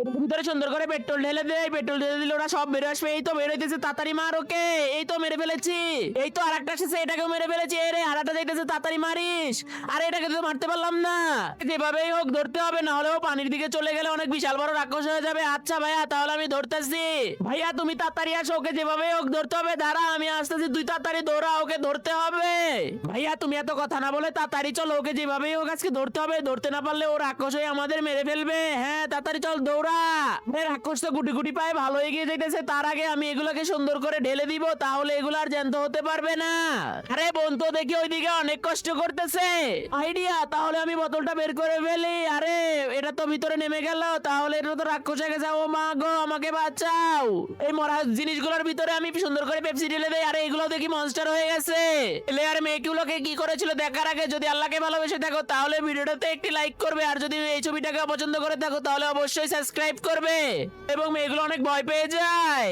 ভিতরে সুন্দর করে পেট্রোল ঢেলে দে, পেট্রোল ঢেলে দিলে ওরা সব বেরো আসবে। এই তো বের হইতেছে, তাড়াতাড়ি মার ওকে। এই তো মেরে ফেলেছি। এই তো আরেকটা এসেছে, এটাকেও মেরে ফেলেছি। রে আরেকটা যাইতেছে, তাড়াতাড়ি মারিস। আরে এটাকে তো মারতে পারলাম না। যেভাবেই হোক ধরতে হবে, না হলেও পানির দিকে চলে গেলে অনেক বিশাল বড় রাক্ষস হয়ে যাবে। আচ্ছা ভাইয়া, তাহলে আমি ধরতেছি। ভাইয়া তুমি তাড়াতাড়ি আসো, ওকে যেভাবেই হোক ধরতে হবে। দাঁড়া আমি আসতেছি, তুই তাড়াতাড়ি দৌড়া, ওকে ধরতে হবে। ভাইয়া তুমি এত কথা না বলে তাড়াতাড়ি চলো, ওকে যেভাবেই হোক আজকে ধরতে হবে। ধরতে না পারলে ও রাক্ষস হয়ে আমাদের মেরে ফেলবে। হ্যাঁ তাড়াতাড়ি চল, দৌড়া। রাক্ষস তো গুটি গুটি পায়ে ভালো এগিয়ে যাইতেছে। তার আগে আমি এগুলোকে সুন্দর করে ঢেলে দিব, তাহলে এগুলো আর জ্যান্ত হতে পারবে না। আরে বন্ধু দেখি ওইদিকে অনেক কষ্ট করতেছে। আইডিয়া, তাহলে আমি বোতলটা বের করে ফেলি। আরে এটা তো ভিতরে নেমে গেল, তাহলে এটা তো রাক্ষস হয়ে গেছে। ও মা গো, আমাকে বাঁচাও। এই মরা জিনিসগুলোর ভিতরে আমি সুন্দর করে পেপসি ঢেলে দেই। আরে এগুলো দেখি মনস্টার হয়ে গেছে। এলে আর মেয়েগুলোকে কি করেছিল দেখার আগে যদি আল্লাহকে ভালোবেসে থাকো তাহলে ভিডিওটাতে একটি লাইক করবে, আর যদি এই ছবিটাকে পছন্দ করে থাকো তাহলে অবশ্যই সাবস্ক্রাইব করবে। এবং মেয়েগুলো অনেক ভয় পেয়ে যায়।